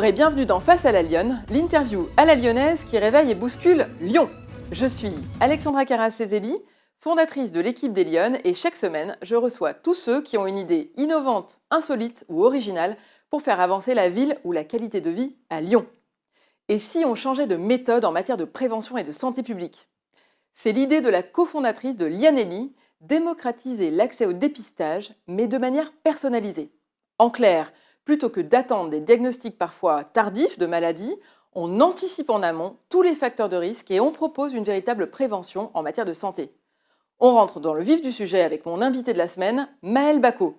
Bonjour et bienvenue dans Face à la Lyonne, l'interview à la lyonnaise qui réveille et bouscule Lyon. Je suis Alexandra Carrasezeli, fondatrice de l'équipe des Lyonnes et chaque semaine, je reçois tous ceux qui ont une idée innovante, insolite ou originale pour faire avancer la ville ou la qualité de vie à Lyon. Et si on changeait de méthode en matière de prévention et de santé publique? C'est l'idée de la cofondatrice de Lyanelli, démocratiser l'accès au dépistage, mais de manière personnalisée. En clair, plutôt que d'attendre des diagnostics parfois tardifs de maladies, on anticipe en amont tous les facteurs de risque et on propose une véritable prévention en matière de santé. On rentre dans le vif du sujet avec mon invité de la semaine, Maëlle Bacot.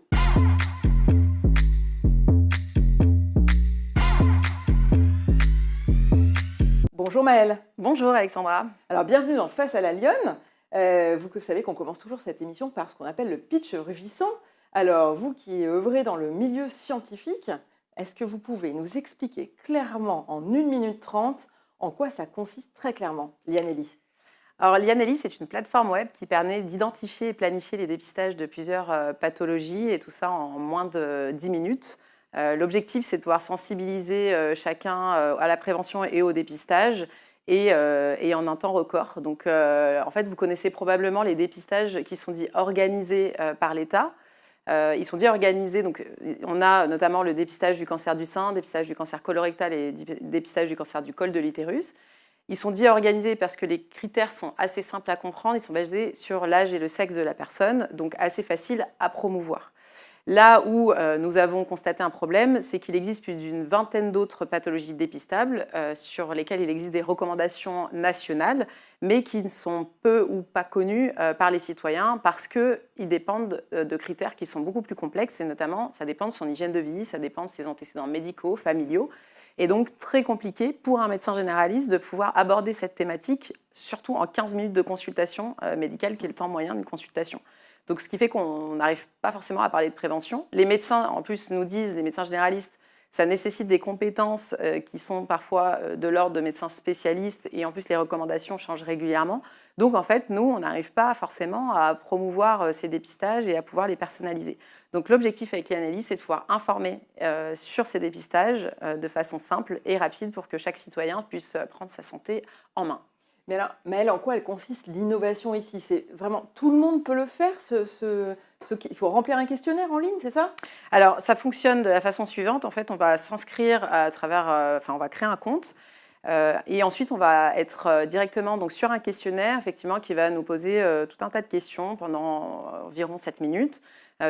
Bonjour Maëlle. Bonjour Alexandra. Alors bienvenue dans Face à la Lyonne. Vous savez qu'on commence toujours cette émission par ce qu'on appelle le pitch rugissant. Alors vous qui œuvrez dans le milieu scientifique, est-ce que vous pouvez nous expliquer clairement en 1 minute 30 en quoi ça consiste très clairement, Lyanelli? Alors Lyanelli, c'est une plateforme web qui permet d'identifier et planifier les dépistages de plusieurs pathologies et tout ça en moins de 10 minutes. L'objectif, c'est de pouvoir sensibiliser chacun à la prévention et au dépistage et en un temps record. Donc, en fait, vous connaissez probablement les dépistages qui sont dits organisés par l'État. Ils sont dits organisés, donc on a notamment le dépistage du cancer du sein, dépistage du cancer colorectal et dépistage du cancer du col de l'utérus. Ils sont dits organisés parce que les critères sont assez simples à comprendre, ils sont basés sur l'âge et le sexe de la personne, donc assez faciles à promouvoir. Là où nous avons constaté un problème, c'est qu'il existe plus d'une vingtaine d'autres pathologies dépistables sur lesquelles il existe des recommandations nationales, mais qui ne sont peu ou pas connues par les citoyens parce qu'ils dépendent de critères qui sont beaucoup plus complexes et notamment, ça dépend de son hygiène de vie, ça dépend de ses antécédents médicaux, familiaux. Et donc très compliqué pour un médecin généraliste de pouvoir aborder cette thématique, surtout en 15 minutes de consultation médicale, qui est le temps moyen d'une consultation. Donc, ce qui fait qu'on n'arrive pas forcément à parler de prévention. Les médecins, en plus, nous disent, les médecins généralistes, ça nécessite des compétences qui sont parfois de l'ordre de médecins spécialistes et en plus, les recommandations changent régulièrement. Donc, en fait, nous, on n'arrive pas forcément à promouvoir ces dépistages et à pouvoir les personnaliser. Donc, l'objectif avec Lyanelli, c'est de pouvoir informer sur ces dépistages de façon simple et rapide pour que chaque citoyen puisse prendre sa santé en main. Mais alors, Maëlle, en quoi elle consiste l'innovation ici? C'est vraiment tout le monde peut le faire. Il faut remplir un questionnaire en ligne, c'est ça? Alors, ça fonctionne de la façon suivante. En fait, on va s'inscrire à travers, on va créer un compte. Et ensuite, on va être directement donc, sur un questionnaire effectivement, qui va nous poser tout un tas de questions pendant environ 7 minutes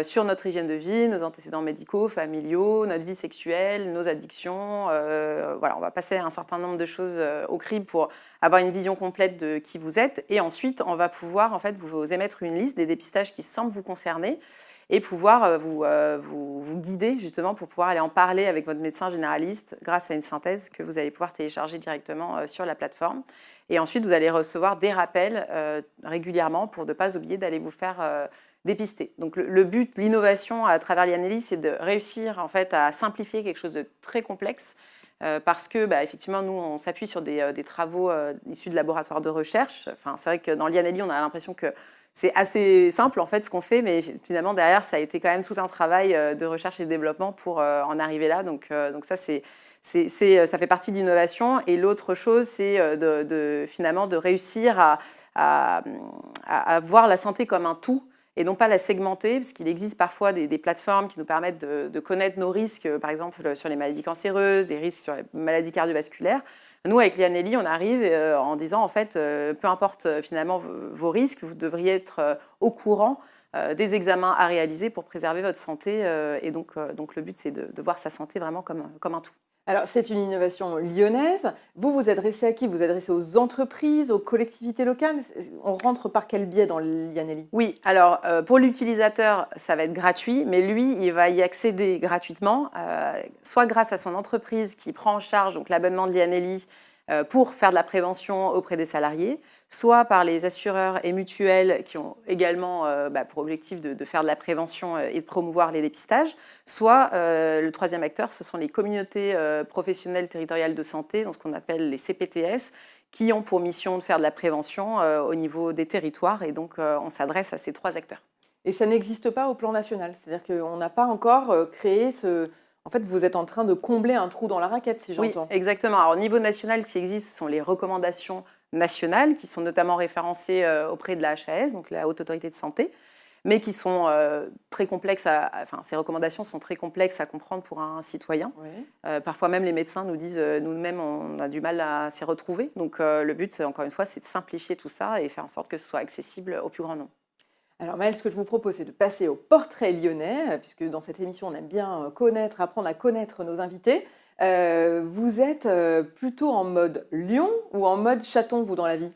sur notre hygiène de vie, nos antécédents médicaux, familiaux, notre vie sexuelle, nos addictions. Voilà, on va passer un certain nombre de choses au crible pour avoir une vision complète de qui vous êtes. Et ensuite, on va pouvoir en fait, vous émettre une liste des dépistages qui semblent vous concerner et pouvoir vous guider justement pour pouvoir aller en parler avec votre médecin généraliste grâce à une synthèse que vous allez pouvoir télécharger directement sur la plateforme. Et ensuite, vous allez recevoir des rappels régulièrement pour ne pas oublier d'aller vous faire dépister. Donc le but, l'innovation à travers Lyanelli, c'est de réussir en fait, à simplifier quelque chose de très complexe parce que, effectivement, nous, on s'appuie sur des travaux issus de laboratoires de recherche. Enfin, c'est vrai que dans Lyanelli, on a l'impression que c'est assez simple en fait ce qu'on fait, mais finalement derrière ça a été quand même tout un travail de recherche et de développement pour en arriver là. Donc ça ça fait partie de l'innovation. Et l'autre chose, c'est finalement de réussir à voir la santé comme un tout et non pas la segmenter, parce qu'il existe parfois des plateformes qui nous permettent de connaître nos risques, par exemple sur les maladies cancéreuses, des risques sur les maladies cardiovasculaires. Nous, avec Lyanelli, on arrive en disant, en fait, peu importe finalement vos risques, vous devriez être au courant des examens à réaliser pour préserver votre santé. Et donc le but, c'est de voir sa santé vraiment comme un tout. Alors, c'est une innovation lyonnaise. Vous vous adressez à qui? Vous vous adressez aux entreprises, aux collectivités locales? On rentre par quel biais dans Lyanelli? Oui, alors pour l'utilisateur, ça va être gratuit, mais lui, il va y accéder gratuitement, soit grâce à son entreprise qui prend en charge donc, l'abonnement de Lyanelli pour faire de la prévention auprès des salariés, soit par les assureurs et mutuelles qui ont également pour objectif de faire de la prévention et de promouvoir les dépistages, soit le troisième acteur, ce sont les communautés professionnelles territoriales de santé, donc ce qu'on appelle les CPTS, qui ont pour mission de faire de la prévention au niveau des territoires. Et donc, on s'adresse à ces trois acteurs. Et ça n'existe pas au plan national? C'est-à-dire qu'on n'a pas encore créé En fait, vous êtes en train de combler un trou dans la raquette, si Oui, j'entends. exactement. Alors, au niveau national, ce qui existe, ce sont les recommandations nationales qui sont notamment référencées auprès de la HAS, donc la Haute Autorité de Santé, mais qui sont très complexes enfin, ces recommandations sont très complexes à comprendre pour un citoyen. Oui. Parfois même les médecins nous disent nous-mêmes on a du mal à s'y retrouver. Donc le but, encore une fois, c'est de simplifier tout ça et faire en sorte que ce soit accessible au plus grand nombre. Alors Maëlle, ce que je vous propose, c'est de passer au portrait lyonnais, puisque dans cette émission, on aime bien connaître, apprendre à connaître nos invités. Vous êtes plutôt en mode lion ou en mode chaton, vous, dans la vie?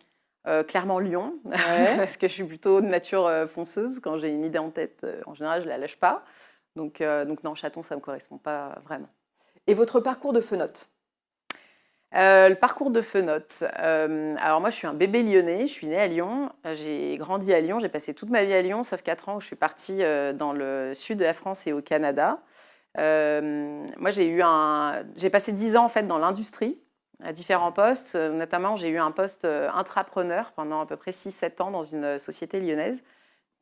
Clairement Lyon, Ouais. parce que je suis plutôt de nature fonceuse. Quand j'ai une idée en tête, en général, je ne la lâche pas. Donc non, chaton, ça ne me correspond pas vraiment. Et votre parcours de fenote? Le parcours de fenote. Alors moi, je suis un bébé lyonnais, je suis née à Lyon, j'ai grandi à Lyon, j'ai passé toute ma vie à Lyon, sauf 4 ans où je suis partie dans le sud de la France et au Canada. Moi, j'ai passé 10 ans en fait dans l'industrie, à différents postes. Notamment, j'ai eu un poste intrapreneur pendant à peu près 6-7 ans dans une société lyonnaise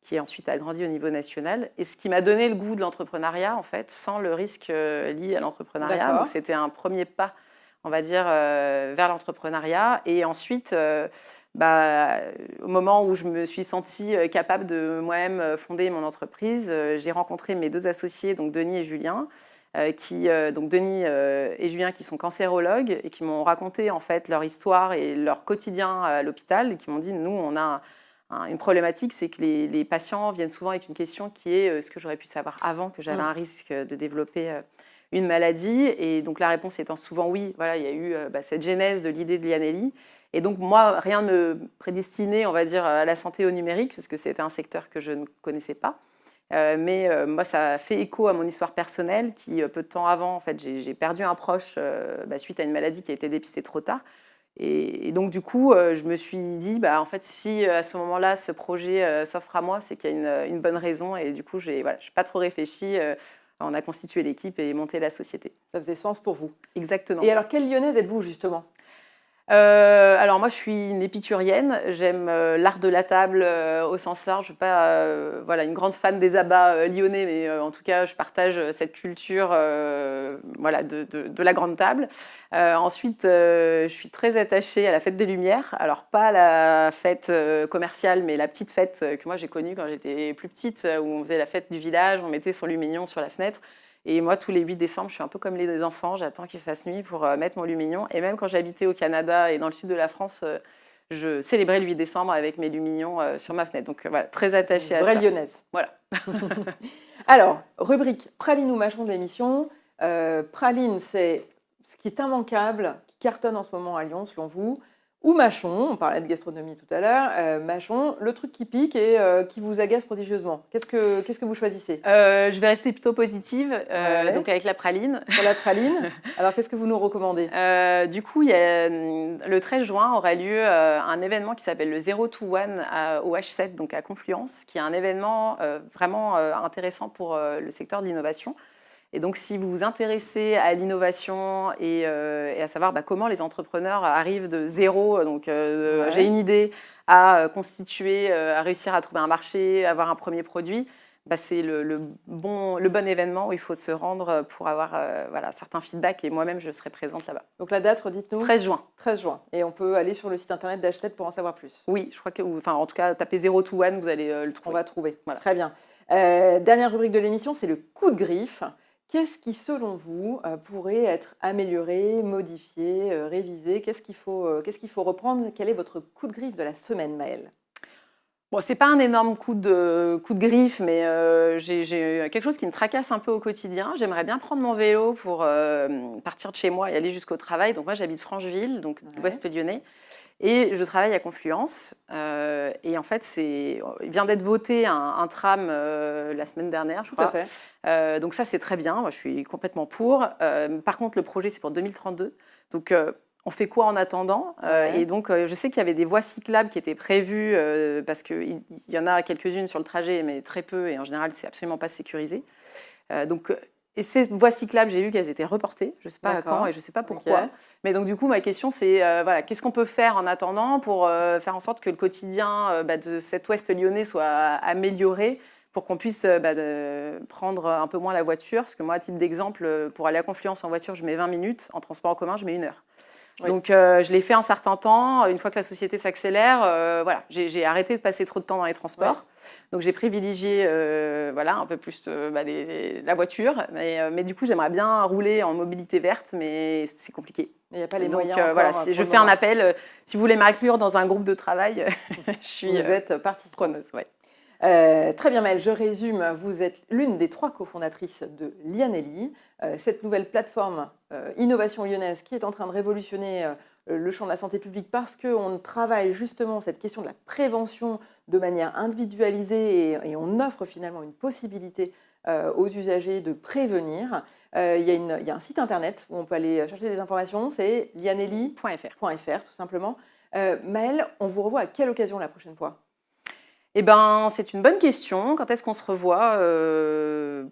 qui ensuite a grandi au niveau national. Et ce qui m'a donné le goût de l'entrepreneuriat, en fait, sans le risque lié à l'entrepreneuriat. D'accord. Donc, c'était un premier pas, on va dire, vers l'entrepreneuriat. Et ensuite, au moment où je me suis sentie capable de moi-même fonder mon entreprise, j'ai rencontré mes 2 associés, donc Denis et Julien, donc Denis et Julien qui sont cancérologues et qui m'ont raconté en fait leur histoire et leur quotidien à l'hôpital et qui m'ont dit nous on a une problématique, c'est que les patients viennent souvent avec une question qui est ce que j'aurais pu savoir avant que j'avais un risque de développer une maladie. Et donc la réponse étant souvent oui, voilà, il y a eu cette genèse de l'idée de Lianelli. Et donc moi, rien ne me prédestinait, on va dire, à la santé au numérique, parce que c'était un secteur que je ne connaissais pas. Mais moi, ça a fait écho à mon histoire personnelle qui, peu de temps avant, en fait, j'ai perdu un proche suite à une maladie qui a été dépistée trop tard. Et donc, du coup, je me suis dit, en fait, si à ce moment-là, ce projet s'offre à moi, c'est qu'il y a une bonne raison. Et du coup, je n'ai pas trop réfléchi. On a constitué l'équipe et monté la société. Ça faisait sens pour vous. Exactement. Et alors, quelle lyonnaise êtes-vous, justement? Alors moi, je suis une épicurienne. J'aime l'art de la table au sens large. Je ne suis pas une grande fan des abats lyonnais, mais en tout cas, je partage cette culture de la grande table. Ensuite, je suis très attachée à la fête des Lumières. Alors, pas la fête commerciale, mais la petite fête que moi, j'ai connue quand j'étais plus petite, où on faisait la fête du village, on mettait son lumignon sur la fenêtre. Et moi, tous les 8 décembre, je suis un peu comme les enfants, j'attends qu'il fasse nuit pour mettre mon lumignon. Et même quand j'habitais au Canada et dans le sud de la France, je célébrais le 8 décembre avec mes lumignons sur ma fenêtre. Donc voilà, très attachée à ça. Vraie lyonnaise. Voilà. Alors, rubrique praline ou mâchon de l'émission. Praline, c'est ce qui est immanquable, qui cartonne en ce moment à Lyon, selon vous. Ou mâchon, on parlait de gastronomie tout à l'heure. Mâchon, le truc qui pique et qui vous agace prodigieusement. Qu'est-ce que vous choisissez? Je vais rester plutôt positive, donc avec la praline. Sur la praline. Alors, qu'est-ce que vous nous recommandez? Du coup, le 13 juin aura lieu un événement qui s'appelle le 021 au H7, donc à Confluence, qui est un événement vraiment intéressant pour le secteur de l'innovation. Et donc, si vous vous intéressez à l'innovation et à savoir comment les entrepreneurs arrivent de zéro, donc j'ai une idée, à constituer, à réussir à trouver un marché, à avoir un premier produit, c'est le bon événement où il faut se rendre pour avoir certains feedbacks. Et moi-même, je serai présente là-bas. Donc la date, redites-nous. 13 juin. 13 juin. Et on peut aller sur le site internet d'H7 pour en savoir plus. Oui, je crois que, en tout cas, tapez 021, vous allez le trouver. On va trouver. Voilà. Très bien. Dernière rubrique de l'émission, c'est le coup de griffe. Qu'est-ce qui, selon vous, pourrait être amélioré, modifié, révisé? Qu'est-ce qu'il faut reprendre? Quel est votre coup de griffe de la semaine, Maëlle? Bon, c'est pas un énorme coup de griffe, mais j'ai quelque chose qui me tracasse un peu au quotidien. J'aimerais bien prendre mon vélo pour partir de chez moi et aller jusqu'au travail. Donc moi, j'habite Francheville, donc l'ouest lyonnais. Et je travaille à Confluence. Et en fait, il vient d'être voté un tram la semaine dernière, je crois. Tout à fait. Donc ça, c'est très bien. Moi, je suis complètement pour. Par contre, le projet, c'est pour 2032. Donc, on fait quoi en attendant? Et donc, je sais qu'il y avait des voies cyclables qui étaient prévues parce qu'il y en a quelques-unes sur le trajet, mais très peu. Et en général, c'est absolument pas sécurisé. Et ces voies cyclables, j'ai vu qu'elles étaient reportées. Je ne sais pas quand et je ne sais pas pourquoi. Okay. Mais donc, du coup, ma question, c'est qu'est-ce qu'on peut faire en attendant pour faire en sorte que le quotidien de cet ouest lyonnais soit amélioré pour qu'on puisse prendre un peu moins la voiture. Parce que moi, à titre d'exemple, pour aller à Confluence en voiture, je mets 20 minutes. En transport en commun, je mets 1 heure. Oui. Donc, je l'ai fait un certain temps. Une fois que la société s'accélère, voilà, j'ai arrêté de passer trop de temps dans les transports. Ouais. Donc, j'ai privilégié un peu plus la voiture. Mais du coup, j'aimerais bien rouler en mobilité verte, mais c'est compliqué. Il n'y a pas les Donc, moyens encore, voilà, pour je le fais un moment. appel. Si vous voulez m'inclure dans un groupe de travail, je suis Vous êtes participante. preneuse. Ouais. Très bien, Maëlle, je résume. Vous êtes l'une des 3 cofondatrices de Lianelli, cette nouvelle plateforme Innovation Lyonnaise qui est en train de révolutionner le champ de la santé publique parce qu'on travaille justement cette question de la prévention de manière individualisée et on offre finalement une possibilité aux usagers de prévenir. Il y a un site internet où on peut aller chercher des informations, c'est lianelli.fr tout simplement. Maëlle, on vous revoit à quelle occasion la prochaine fois ? Eh ben, c'est une bonne question. Quand est-ce qu'on se revoit?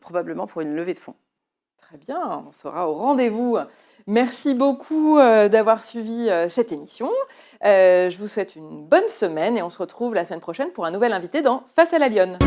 Probablement pour une levée de fonds. Très bien, on sera au rendez-vous. Merci beaucoup d'avoir suivi cette émission. Je vous souhaite une bonne semaine et on se retrouve la semaine prochaine pour un nouvel invité dans Face à la Lyonne.